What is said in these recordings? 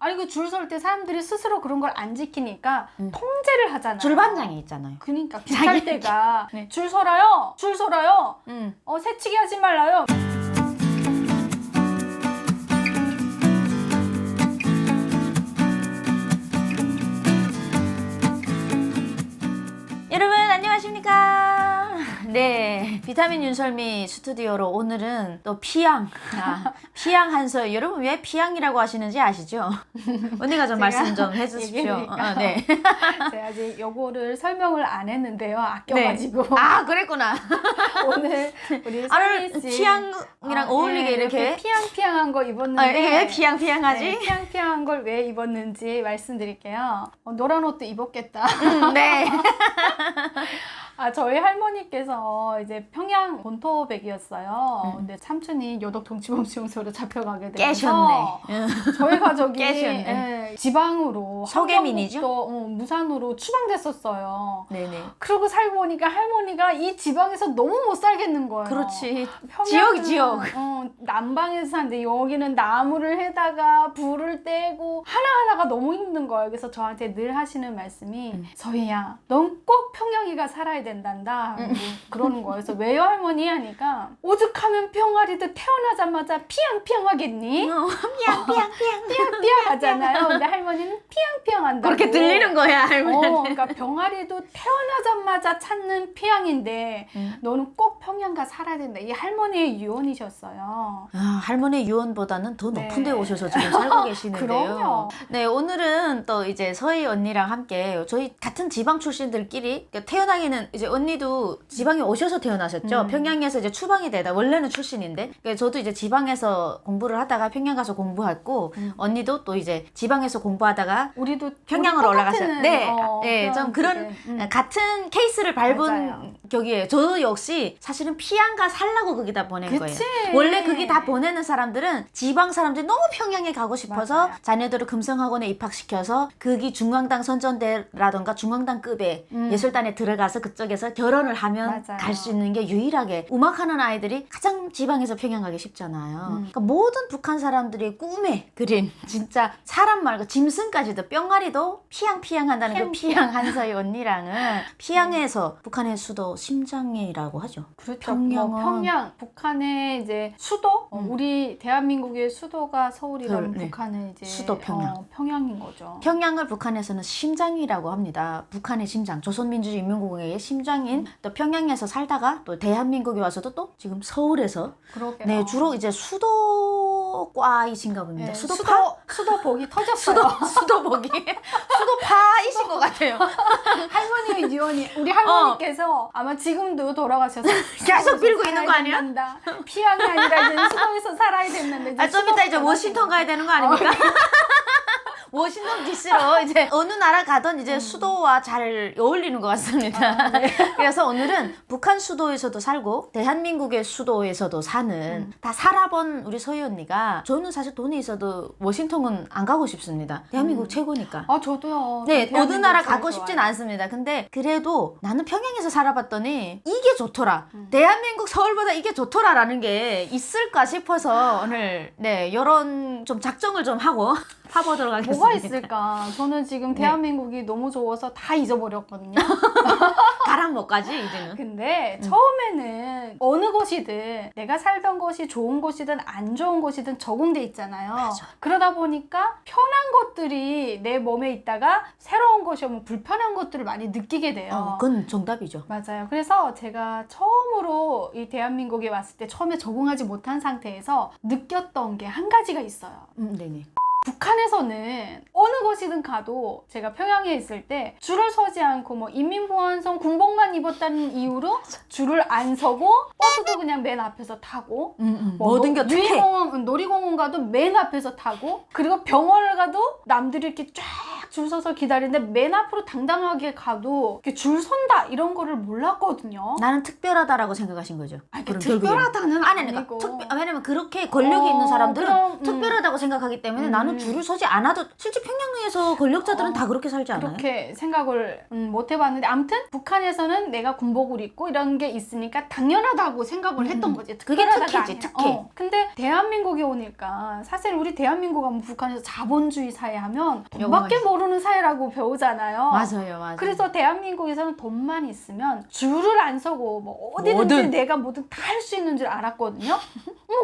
아니 그 줄 설 때 사람들이 스스로 그런 걸 안 지키니까 통제를 하잖아요. 줄반장이 있잖아요. 그러니까 비쌀 때가 네. 줄 서라요. 줄 서라요. 새치기 하지 말라요. 여러분 안녕하십니까? 네, 비타민 윤설미 스튜디오로 오늘은 또 피양 한서. 여러분 왜 피양이라고 하시는지 아시죠? 언니가 좀 말씀 좀 해주십시오. 네. 제가 아직 요거를 설명을 안 했는데요. 아껴가지고. 네. 아 그랬구나. 오늘 우리 설미 씨 피양이랑 어울리게 네, 이렇게 피양피양한 거 입었는데 이게 왜 피양하지? 네, 피양피양한 걸 왜 입었는지 말씀드릴게요. 노란 옷도 입었겠다. 네. 저희 할머니께서 이제 평양 본토백이었어요. 근데 삼촌이 요독통치범수용소로 잡혀가게 되면서 깨셨네. 저희 가족이 깨셨네. 지방으로 소개민이죠? 한경북도, 무산으로 추방됐었어요. 네네. 그러고 살고 보니까 할머니가 이 지방에서 너무 못 살겠는 거예요. 그렇지. 평양은, 지역. 남방에서 사는데 여기는 나무를 해다가 불을 떼고 하나하나가 너무 힘든 거예요. 그래서 저한테 늘 하시는 말씀이 서희야, 넌 꼭 평양이가 살아야 된단다. 그러는 거예요. 그래서 왜요 할머니? 하니까 오죽하면 병아리도 태어나자마자 피양피양하겠니? 피양피양 하잖아요. 근데 할머니는 피양피양 한다고. 그렇게 들리는 거야 할머니. 그러니까 병아리도 태어나자마자 찾는 피양인데 너는 꼭 평양가 살아야 된다. 이 할머니의 유언이셨어요. 할머니 유언보다는 더 높은 데 네. 오셔서 지금 살고 계시는데요. 그럼요. 네, 오늘은 또 이제 서희 언니랑 함께 저희 같은 지방 출신들끼리 태어나기는 이제 언니도 지방에 오셔서 태어나셨죠. 평양에서 이제 추방이 되다 원래는 출신인데 저도 이제 지방에서 공부를 하다가 평양 가서 공부했고 언니도 또 이제 지방에서 공부하다가 우리도 평양으로 올라갔어요. 네, 네, 좀 그런 같은 케이스를 맞아요. 밟은 격이에요. 저 역시 사실은 피양가 살라고 거기다 보낸 그치. 거예요. 원래 거기 다 보내는 사람들은 지방 사람들이 너무 평양에 가고 싶어서 맞아요. 자녀들을 금성학원에 입학시켜서 거기 중앙당 선전대라던가 중앙당급의 예술단에 들어가서 그쪽에서 결혼을 하면 맞아요. 갈 수 있는 게 유일하게 음악하는 아이들이 가장 지방에서 평양 가기 쉽잖아요. 그러니까 모든 북한 사람들이 꿈에 그린 진짜 사람 말고 짐승까지도 뿅아리도 피양피양 한다는 그 피양 한서희 언니랑은 피양에서 북한의 수도 심장이라고 하죠. 그렇죠. 평양은 평양, 북한의 이제 수도, 우리 대한민국의 수도가 서울이라면 네. 북한은 이제 수도 평양. 평양인 거죠. 평양을 북한에서는 심장이라고 합니다. 북한의 심장, 조선민주주의인민공화국의 심장인 또 평양에서 살다가 또 대한민국에 와서도 또 지금 서울에서 그러게요. 네 주로 이제 수도과이신가 봅니다. 네, 수도파? 수도복이 터졌어요. 수도복이 수도파이신 것 같아요. 할머니의 유언이 우리 할머니께서 아마 지금도 돌아가셔서 계속 빌고 있는 거 아니야? 된다. 피양이 아니라 이제 수도에서 살아야 된다는데 좀 이따 이제 워싱턴 가야 되는 거 아닙니까? 워싱턴 DC로 이제 어느 나라 가던 이제 수도와 잘 어울리는 것 같습니다. 네. 그래서 오늘은 북한 수도에서도 살고 대한민국의 수도에서도 사는 다 살아본 우리 서희 언니가 저는 사실 돈이 있어도 워싱턴은 안 가고 싶습니다. 대한민국 최고니까. 저도요. 네, 어느 나라 제일 가고 싶진 좋아요. 않습니다. 근데 그래도 나는 평양에서 살아봤더니 이게 좋더라. 대한민국 서울보다 이게 좋더라라는 게 있을까 싶어서 오늘 네 이런 좀 작정을 좀 하고 파보도록 하겠습니다. 뭐가 있을까? 저는 지금 대한민국이 너무 좋아서 다 잊어버렸거든요. 가랑 뭐까지 이제는. 근데 처음에는 어느 곳이든 내가 살던 곳이 좋은 곳이든 안 좋은 곳이든 적응돼 있잖아요. 맞아. 그러다 보니까 편한 것들이 내 몸에 있다가 새로운 것이 오면 불편한 것들을 많이 느끼게 돼요. 그건 정답이죠. 맞아요. 그래서 제가 처음으로 이 대한민국에 왔을 때 처음에 적응하지 못한 상태에서 느꼈던 게 한 가지가 있어요. 네네. 북한에서는 어느 곳이든 가도 제가 평양에 있을 때 줄을 서지 않고 뭐 인민보안성 군복만 입었다는 이유로 줄을 안 서고 버스도 그냥 맨 앞에서 타고 모든 게 어떻게 놀이공원 가도 맨 앞에서 타고 그리고 병원을 가도 남들이 이렇게 쫙 줄 서서 기다리는데 맨 앞으로 당당하게 가도 이렇게 줄 선다 이런 거를 몰랐거든요. 나는 특별하다라고 생각하신 거죠. 아니, 그럼 특별하다는 아니고. 아니고. 왜냐면 그렇게 권력이 있는 사람들은 그럼, 특별하다고 생각하기 때문에 나는 줄을 서지 않아도 실제 평양에서 권력자들은 다 그렇게 살지 않아요? 그렇게 생각을 못 해봤는데 아무튼 북한에서는 내가 군복을 입고 이런 게 있으니까 당연하다고 생각을 했던 거지. 그게 특별하다가 특혜지, 아니라. 특혜. 근데 대한민국에 오니까 사실 우리 대한민국은 북한에서 자본주의 사회 하면 돈밖에 영어가 모르는 사회라고 배우잖아요. 맞아요. 그래서 대한민국에서는 돈만 있으면 줄을 안 서고 뭐 어디든지 뭐든. 내가 뭐든 다 할 수 있는 줄 알았거든요.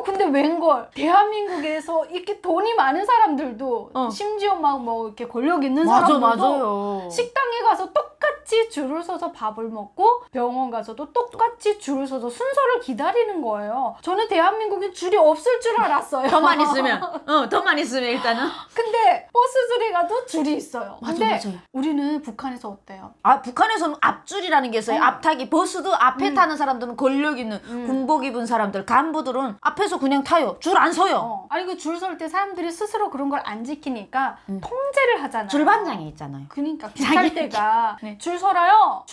근데 웬걸 대한민국에서 이렇게 돈이 많은 사람들도 심지어 막 뭐 이렇게 권력 있는 사람들도 맞아요. 식당에 가서 똑같이 줄을 서서 밥을 먹고 병원 가서도 똑같이 줄을 서서 순서를 기다리는 거예요. 저는 대한민국에 줄이 없을 줄 알았어요. 돈만 있으면 돈만 있으면 일단은 근데 버스 줄에 가도 줄이 있어요. 근데 맞아요. 우리는 북한에서 어때요? 북한에서는 앞줄이라는 게 있어요. 앞타기. 버스도 앞에 타는 사람들은 권력 있는 군복 입은 사람들, 간부들은 앞에서 그냥 타요. 줄 안 서요. 아니 그 줄 설 때 사람들이 스스로 그런 걸 안 지키니까 통제를 하잖아요. 줄반장이 있잖아요. 그러니까 기탈 때가 네. 줄 서라요.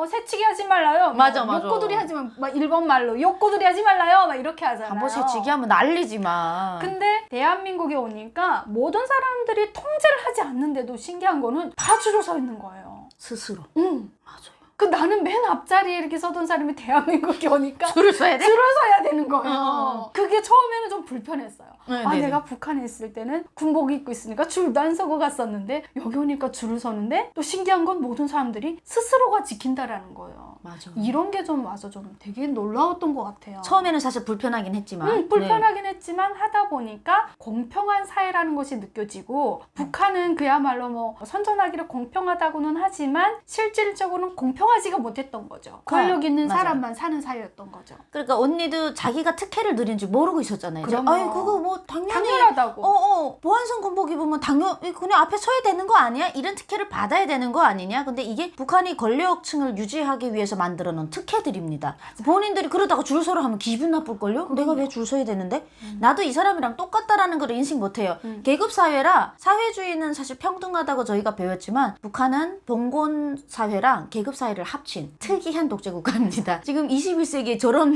새치기 하지 말라요. 맞아. 욕구들이 하지 마. 막 일본 말로 욕구들이 하지 말라요. 막 이렇게 하잖아요. 한번 새치기 하면 난리지만. 근데 대한민국에 오니까 모든 사람들이 통제를 하지 않는데도 신기한 거는 다 줄을 서 있는 거예요. 스스로. 맞아요. 그 나는 맨 앞자리에 이렇게 서던 사람이 대한민국에 오니까 줄을 서야 돼? 줄을 서야 되는 거예요. 그게 처음에는 좀 불편했어요. 네네. 내가 북한에 있을 때는 군복 입고 있으니까 줄도 안 서고 갔었는데 여기 오니까 줄을 서는데 또 신기한 건 모든 사람들이 스스로가 지킨다라는 거예요. 맞아. 이런 게 좀 와서 좀 되게 놀라웠던 것 같아요. 처음에는 사실 불편하긴 했지만. 불편하긴 했지만 하다 보니까 공평한 사회라는 것이 느껴지고 북한은 그야말로 뭐 선전하기를 공평하다고는 하지만 실질적으로는 공평하지가 못했던 거죠. 권력 있는 맞아요. 사람만 사는 사회였던 거죠. 그러니까 언니도 자기가 특혜를 누린 줄 모르고 있었잖아요. 이제. 그럼요. 아니 그거 뭐 당연히 당연하다고. 보안선 군복 입으면 당연히 그냥 앞에 서야 되는 거 아니야? 이런 특혜를 받아야 되는 거 아니냐? 근데 이게 북한이 권력층을 유지하기 위해서 만들어 놓은 특혜들입니다. 본인들이 그러다가 줄 서라 하면 기분 나쁠걸요? 내가 왜 줄 서야 되는데? 나도 이 사람이랑 똑같다라는 걸 인식 못해요. 계급사회라 사회주의는 사실 평등하다고 저희가 배웠지만 북한은 봉건사회랑 계급사회를 합친 특이한 독재국가입니다. 지금 21세기에 저런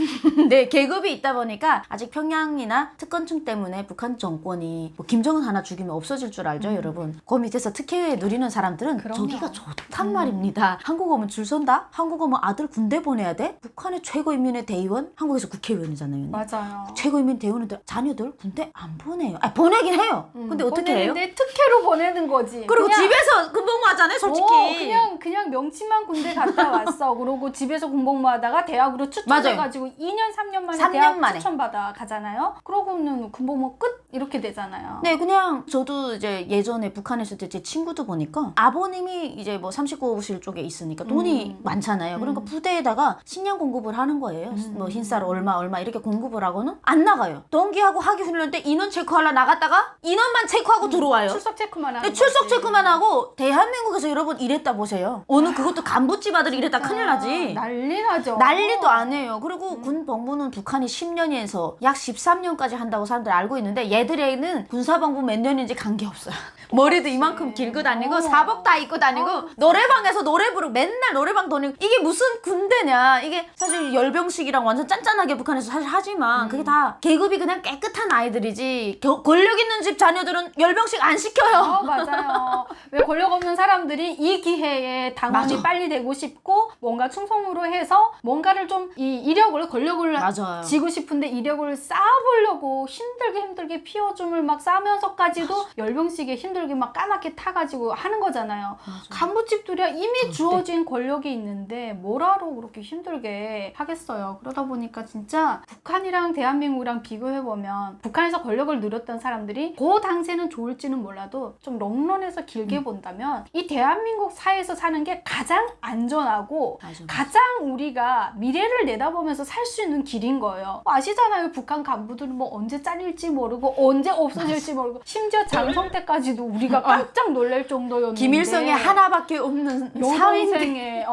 계급이 있다 보니까 아직 평양이나 특권층 때문에 북한 정권이 뭐 김정은 하나 죽이면 없어질 줄 알죠, 여러분? 그 밑에서 특혜 누리는 사람들은 그럼요. 저기가 좋단 말입니다. 한국 오면 줄 선다? 한국 오면 아들 군대 보내야 돼? 북한의 최고인민의 대의원? 한국에서 국회의원이잖아요. 맞아요. 최고인민 대의원들 자녀들 군대 안 보내요. 보내긴 해요. 근데 어떻게 해요? 보내는데 특혜로 보내는 거지. 그리고 그냥, 집에서 군복무 하잖아요, 솔직히. 그냥 명칭만 군대 갔다 왔어. 그러고 집에서 군복무 하다가 대학으로 추천해가지고 2년, 3년 만에 3년 대학 만에. 추천받아 가잖아요. 그러고는 군복무 끝 이렇게 되잖아요. 네, 그냥 저도 이제 예전에 북한에서 제 친구도 보니까 아버님이 이제 뭐 39호실 쪽에 있으니까 돈이 많잖아요. 그러니까 부대에다가 식량 공급을 하는 거예요. 뭐 흰쌀 얼마 이렇게 공급을 하고는 안 나가요. 동기하고 하기 훈련 때 인원 체크하려 나갔다가 인원만 체크하고 들어와요. 출석 체크만 하는 출석 거지. 체크만 하고 대한민국에서 여러분 이랬다 보세요. 어느 그것도 간부집 아들이 이랬다 큰일 나지. 난리 나죠. 난리도 안 해요. 그리고 군 복무는 북한이 10년에서 약 13년까지 한다고 사람들이 알고 있는데 얘들에는 군사 복무 몇 년인지 관계없어요. 머리도 이만큼 길고 다니고 사복 다 입고 다니고 노래방에서 노래 부르고 맨날 노래방 다니고 이게 무슨 군대냐. 이게 사실 열병식이랑 완전 짠짠하게 북한에서 사실 하지만 그게 다 계급이 그냥 깨끗한 아이들이지 권력 있는 집 자녀들은 열병식 안 시켜요. 맞아요. 왜 권력 없는 사람들이 이 기회에 당원이 맞아. 빨리 되고 싶고 뭔가 충성으로 해서 뭔가를 좀 이 이력을 권력을 맞아요. 지고 싶은데 이력을 쌓아보려고 힘들게 피어줌을 막 싸면서까지도 열병식에 힘들게 막 까맣게 타가지고 하는 거잖아요. 간부집들이야 이미 주어진 권력이 있는데 뭐라로 그렇게 힘들게 하겠어요. 그러다 보니까 진짜 북한이랑 대한민국이랑 비교해보면 북한에서 권력을 누렸던 사람들이 그 당시에는 좋을지는 몰라도 좀 롱런해서 길게 본다면 이 대한민국 사회에서 사는 게 가장 안정 안전하고 맞아. 가장 우리가 미래를 내다보면서 살 수 있는 길인 거예요. 아시잖아요. 북한 간부들은 뭐 언제 잘릴지 모르고 언제 없어질지 모르고 심지어 장성 때까지도 우리가 깜짝 놀랄 정도였는데 김일성에 하나밖에 없는 사위인데 여동생의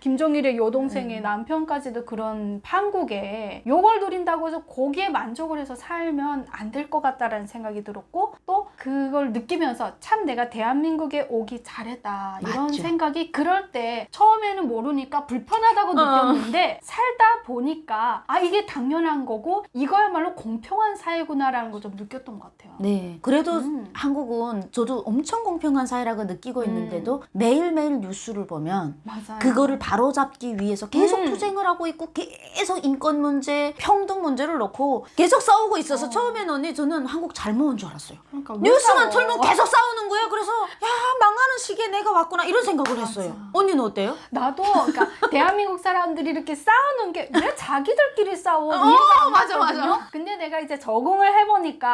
김정일의 여동생의 남편까지도 그런 판국에 요걸 누린다고 해서 거기에 만족을 해서 살면 안 될 것 같다라는 생각이 들었고 또 그걸 느끼면서 참 내가 대한민국에 오기 잘했다 이런 맞죠. 생각이 그럴 때 처음에는 모르니까 불편하다고 느꼈는데 살다 보니까 아 이게 당연한 거고 이거야말로 공평한 사회구나라는 걸 좀 느꼈던 것 같아요. 네, 그래도 한국은 저도 엄청 공평한 사회라고 느끼고 있는데도 매일매일 뉴스를 보면 맞아요. 그거를 바로잡기 위해서 계속 투쟁을 하고 있고 계속 인권 문제, 평등 문제를 놓고 계속 싸우고 있어서 처음에는 언니 저는 한국 잘못 온 줄 알았어요. 그러니까 왜 뉴스만 싸워? 틀면 계속 싸우는 거예요. 그래서 야 망하는 시기에 내가 왔구나 이런 생각을 했어요. 언니는 어때요? 나도 그러니까 대한민국 사람들이 이렇게 싸우는 게 왜 자기들끼리 싸워? 이해가 안 맞아, 갔거든요? 맞아. 근데 내가 이제 적응을 해보니까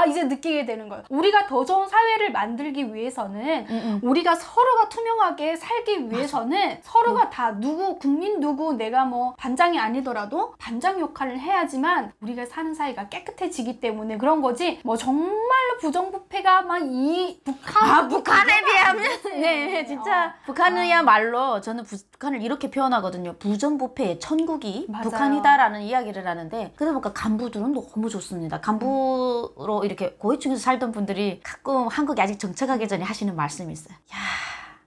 아 이제 느끼게 되는 거예요. 우리가 더 좋은 사회를 만들기 위해서는 우리가 서로가 투명하게 살기 위해서는 서로가 다 누구 국민 누구 내가 뭐 반장이 아니더라도 반장 역할을 해야지만 우리가 사는 사회가 깨끗해지기 때문에 그런 거지. 뭐 정말로 부정부패가 막 이 북한 북한에 비하면 네 진짜 북한이야말로 저는 북한을 이렇게 표현하거든요. 부정부패의 천국이 맞아요. 북한이다라는 이야기를 하는데 그러다 보니까 간부들은 너무 좋습니다. 간부로 이렇게 고위층에서 살던 분들이 가끔 한국에 아직 정착하기 전에 하시는 말씀이 있어요. 야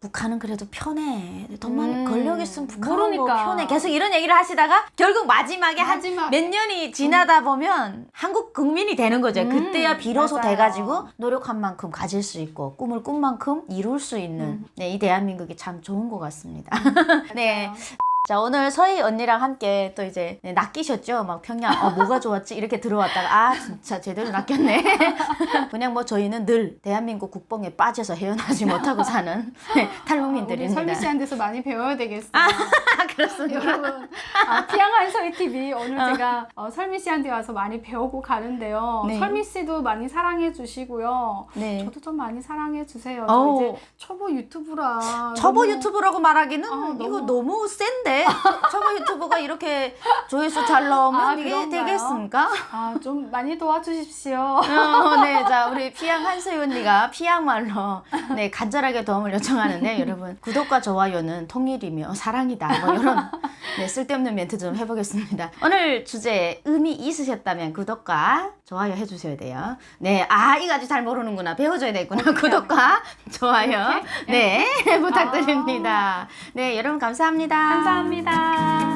북한은 그래도 편해. 돈만 권력 있으면 북한은 뭐 모르니까. 편해. 계속 이런 얘기를 하시다가 결국 마지막에 한 몇 년이 지나다 보면 한국 국민이 되는 거죠. 그때야 비로소 맞아요. 돼가지고 노력한 만큼 가질 수 있고 꿈을 꾼 만큼 이룰 수 있는 네, 이 대한민국이 참 좋은 것 같습니다. 네. 자 오늘 서희 언니랑 함께 또 이제 네, 낚이셨죠? 막 평양 뭐가 좋았지? 이렇게 들어왔다가 아 진짜 제대로 낚였네. 그냥 뭐 저희는 늘 대한민국 국뽕에 빠져서 헤어나지 못하고 사는 네, 우리 탈북민들입니다. 설미 씨한테서 많이 배워야 되겠어요. 그렇습니다. 여러분, 피양한 서희 TV 오늘 제가 설미 씨한테 와서 많이 배우고 가는데요. 네. 설미 씨도 많이 사랑해 주시고요. 네. 저도 좀 많이 사랑해 주세요. 어우. 저 이제 초보 유튜브라. 초보 너무- 유튜브라고 말하기는 너무- 이거 너무 센데 초보 유튜브가 이렇게 조회수 잘 나오면 이게 그런가요? 되겠습니까? 좀 많이 도와주십시오. 네, 자 우리 피양 한서희 언니가 피양말로 네 간절하게 도움을 요청하는데 여러분 구독과 좋아요는 통일이며 사랑이다. 뭐 이런 네, 쓸데없는 멘트 좀 해보겠습니다. 오늘 주제에 의미 있으셨다면 구독과 좋아요 해주셔야 돼요. 네, 이거 아주 잘 모르는구나. 배워줘야 되겠구나. 구독과 좋아요 네 부탁드립니다. 네, 여러분 감사합니다. 감사합니다.